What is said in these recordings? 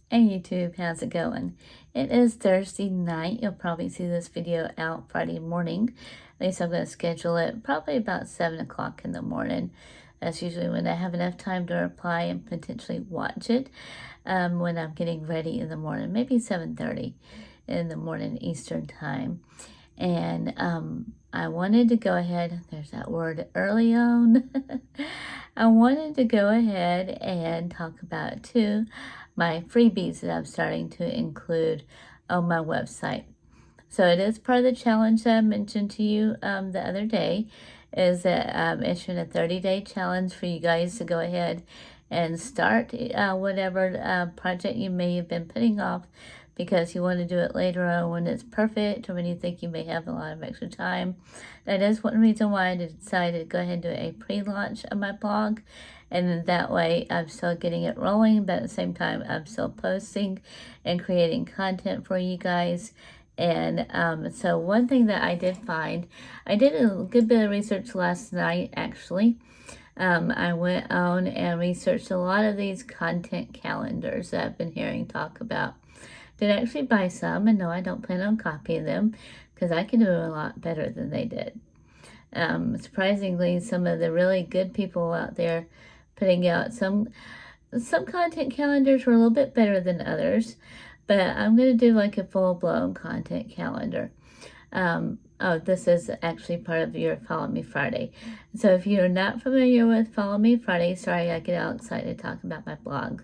Hey YouTube, how's it going? It is Thursday night. You'll probably see this video out Friday morning. At least I'm going to schedule it probably about 7 o'clock in the morning. That's usually when I have enough time to reply and potentially watch it when I'm getting ready in the morning. Maybe 7:30 in the morning Eastern time. And I wanted to go ahead, there's that word early on. I wanted to go ahead and talk about my freebies that I'm starting to include on my website. So it is part of the challenge that I mentioned to you the other day, is that I'm issuing a 30-day challenge for you guys to go ahead and start whatever project you may have been putting off because you want to do it later on when it's perfect or when you think you may have a lot of extra time. That is one reason why I decided to go ahead and do a pre-launch of my blog. And then that way I'm still getting it rolling, but at the same time I'm still posting and creating content for you guys. And so one thing that I did find, I did a good bit of research last night actually. I went on and researched a lot of these content calendars that I've been hearing talk about. Did actually buy some, and no, I don't plan on copying them because I can do it a lot better than they did. Surprisingly, some of the really good people out there putting out some content calendars were a little bit better than others, but I'm going to do like a full-blown content calendar. Oh, this is actually part of your Follow Me Friday. So if you're not familiar with Follow Me Friday, sorry, I get all excited talking about my blog.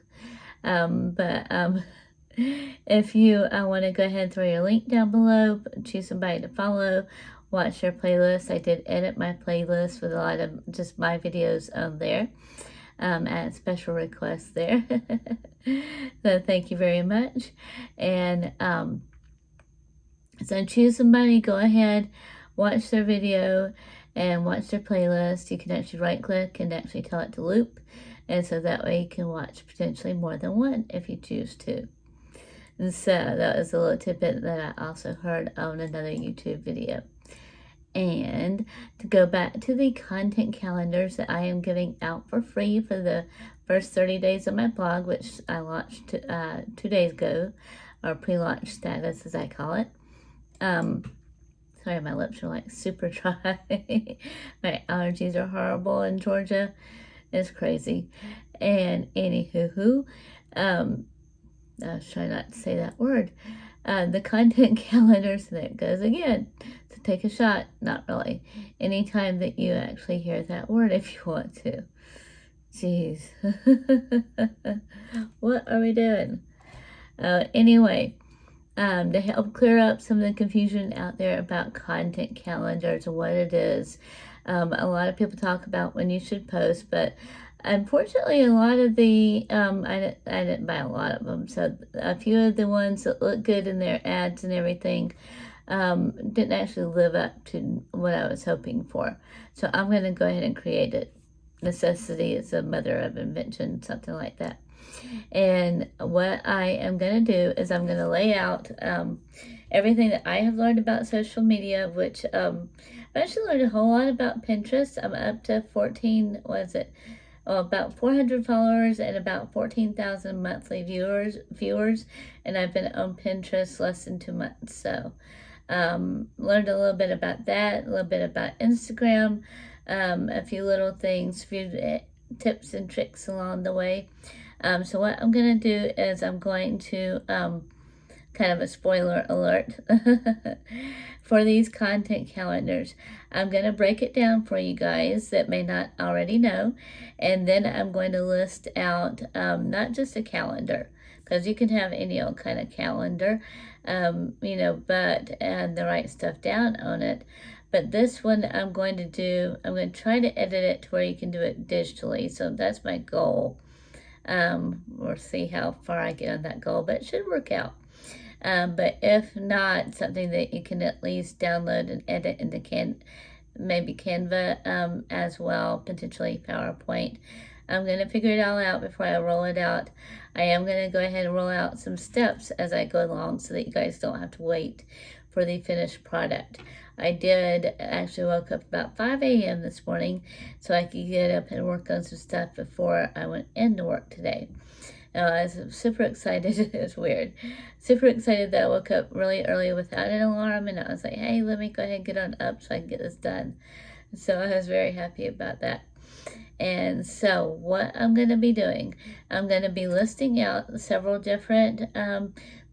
If you want to go ahead and throw your link down below, choose somebody to follow, watch their playlist. I did edit my playlist with a lot of just my videos on there. Add special requests there. So thank you very much. And so choose somebody, go ahead, watch their video and watch their playlist. You can actually right click and actually tell it to loop. And so that way you can watch potentially more than one if you choose to. And so that was a little tidbit that I also heard on another YouTube video. And to go back to the content calendars that I am giving out for free for the first 30 days of my blog, which I launched 2 days ago, or pre-launch status as I call it. Sorry, my lips are like super dry. My allergies are horrible in Georgia. It's crazy. And anywho, I was trying not to say that word. The content calendars, and there it goes again. So take a shot, not really. Anytime that you actually hear that word if you want to. Jeez. What are we doing? Anyway, to help clear up some of the confusion out there about content calendars and what it is, a lot of people talk about when you should post, but unfortunately, a lot of the, I didn't buy a lot of them, so a few of the ones that look good in their ads and everything didn't actually live up to what I was hoping for. So I'm going to go ahead and create it. Necessity is the mother of invention, something like that. And what I am going to do is I'm going to lay out everything that I have learned about social media, which I've actually learned a whole lot about Pinterest. I'm up to 14, about 400 followers and about 14,000 monthly viewers, and I've been on Pinterest less than 2 months. So learned a little bit about that, a little bit about Instagram, a few little things, a few tips and tricks along the way. So what I'm going to do is I'm going to kind of a spoiler alert for these content calendars. I'm going to break it down for you guys that may not already know, and then I'm going to list out not just a calendar, because you can have any old kind of calendar, but add the right stuff down on it. But this one I'm going to try to edit it to where you can do it digitally. So that's my goal. We'll see how far I get on that goal, but it should work out. But if not, something that you can at least download and edit into maybe Canva as well, potentially PowerPoint. I'm going to figure it all out before I roll it out. I am going to go ahead and roll out some steps as I go along so that you guys don't have to wait for the finished product. I did actually woke up about 5 a.m. this morning so I could get up and work on some stuff before I went into work today. I was super excited. It's weird. Super excited that I woke up really early without an alarm, and I was like, hey, let me go ahead and get on up so I can get this done. So I was very happy about that. And so what I'm going to be doing, I'm going to be listing out several different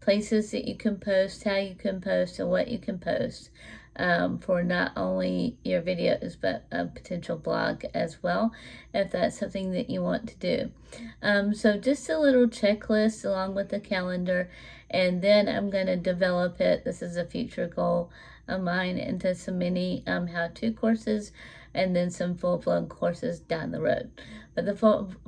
places that you can post, how you can post, and what you can post for not only your videos, but a potential blog as well, if that's something that you want to do. So just a little checklist along with the calendar, and then I'm going to develop it. This is a future goal of mine, into some mini how-to courses, and then some full-blown courses down the road. But the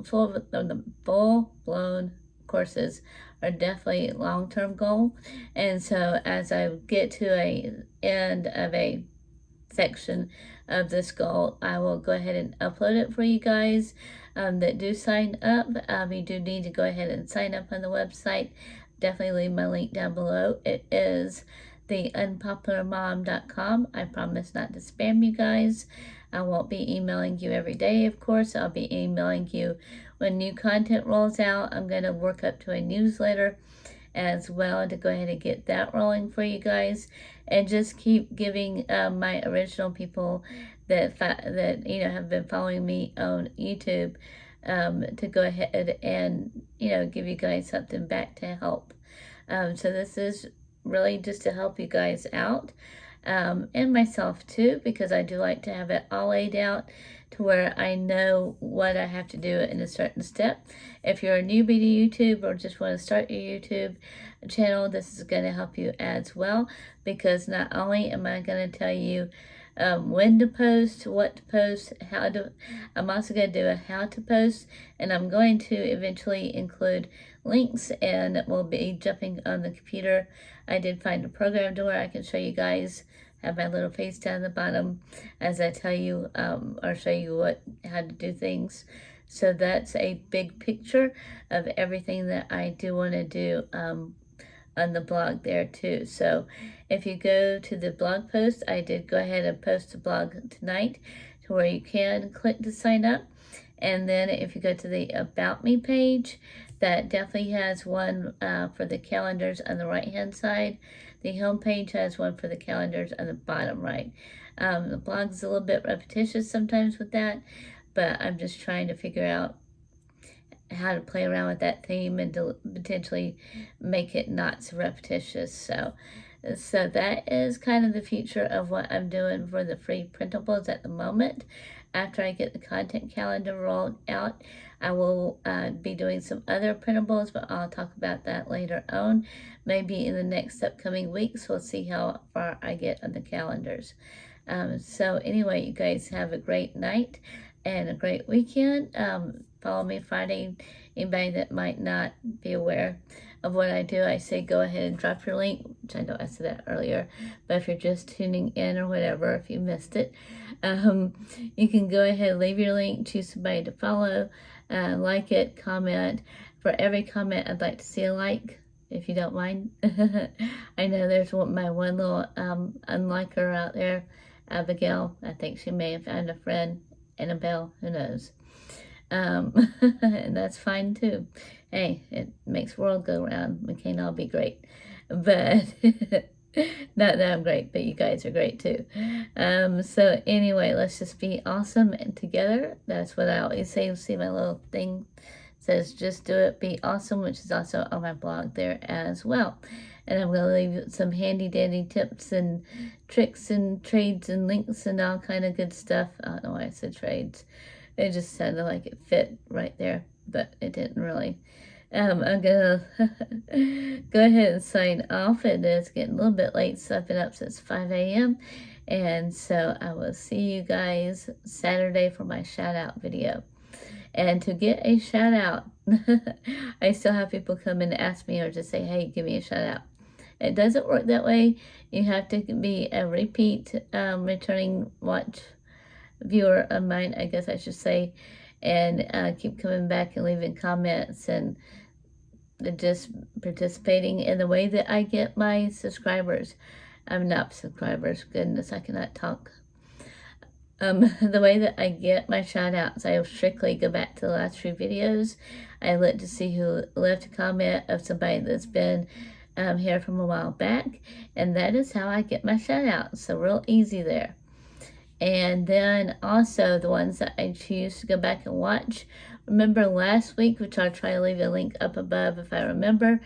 full-blown courses are definitely a long-term goal. And so as I get to a end of a section of this goal, I will go ahead and upload it for you guys that do sign up. You do need to go ahead and sign up on the website. Definitely leave my link down below. It is theunpopularmom.com. I promise not to spam you guys. I won't be emailing you every day, of course. I'll be emailing you when new content rolls out. I'm going to work up to a newsletter as well to go ahead and get that rolling for you guys, and just keep giving my original people that have been following me on YouTube to go ahead and give you guys something back to help. So this is really just to help you guys out, and myself too, because I do like to have it all laid out to where I know what I have to do in a certain step. If you're a newbie to YouTube or just want to start your YouTube channel, this is going to help you as well, because not only am I going to tell you when to post, what to post, how to, I'm also going to do a how to post, and I'm going to eventually include links, and we'll be jumping on the computer. I did find a program to where I can show you guys, have my little face down the bottom as I tell you or show you how to do things. So that's a big picture of everything that I do want to do on the blog there too. So if you go to the blog post, I did go ahead and post a blog tonight to where you can click to sign up. And then if you go to the About Me page, that definitely has one for the calendars on the right hand side. The home page has one for the calendars on the bottom right. The blog is a little bit repetitious sometimes with that, but I'm just trying to figure out how to play around with that theme and to potentially make it not so repetitious. So that is kind of the future of what I'm doing for the free printables at the moment. After I get the content calendar rolled out, I will be doing some other printables, but I'll talk about that later on, maybe in the next upcoming weeks. We'll see how far I get on the calendars. So anyway, you guys have a great night and a great weekend. Follow me Friday. Anybody that might not be aware of what I do, I say go ahead and drop your link, which I know I said that earlier, but if you're just tuning in or whatever, if you missed it, you can go ahead and leave your link, choose somebody to follow, like it, comment. For every comment, I'd like to see a like, if you don't mind. I know there's my one little unliker out there, Abigail. I think she may have found a friend. Annabelle, who knows. And that's fine too. Hey, it makes the world go round. We can't all be great. But not that I'm great, but you guys are great too. So anyway, let's just be awesome and together. That's what I always say. You see my little thing says just do it, be awesome, which is also on my blog there as well. And I'm going to leave some handy dandy tips and tricks and trades and links and all kind of good stuff. I don't know why I said trades. It just sounded like it fit right there, but it didn't really. I'm going to go ahead and sign off. It is getting a little bit late, so I've been up since 5 a.m. And so I will see you guys Saturday for my shout out video. And to get a shout out, I still have people come and ask me or just say, hey, give me a shout out. It doesn't work that way. You have to be a repeat returning watch viewer of mine, I guess I should say, and keep coming back and leaving comments and just participating in the way that I get my subscribers. I'm not subscribers. Goodness, I cannot talk. The way that I get my shout outs, I will strictly go back to the last few videos. I look to see who left a comment of somebody that's been here from a while back, and that is how I get my shout outs. So real easy there. And then also the ones that I choose to go back and watch. Remember last week, which I'll try to leave a link up above if I remember,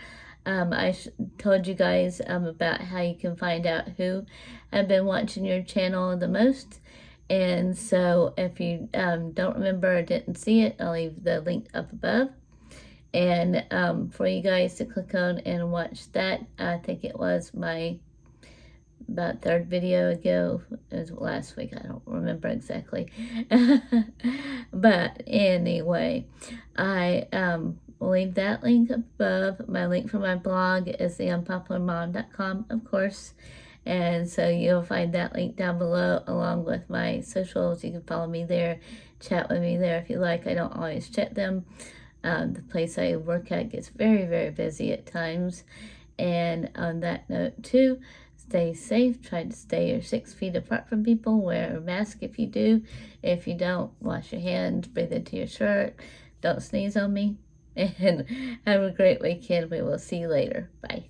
I told you guys about how you can find out who have been watching your channel the most. And so if you don't remember or didn't see it, I'll leave the link up above. And for you guys to click on and watch that, I think it was my about third video ago. It was last week. I don't remember exactly. But anyway, I will leave that link above. My link for my blog is theunpopularmom.com, of course. And so you'll find that link down below along with my socials. You can follow me there, chat with me there if you like. I don't always check them. The place I work at gets very, very busy at times. And on that note too, stay safe. Try to stay 6 feet apart from people. Wear a mask if you do. If you don't, wash your hands, breathe into your shirt. Don't sneeze on me. And have a great weekend. We will see you later. Bye.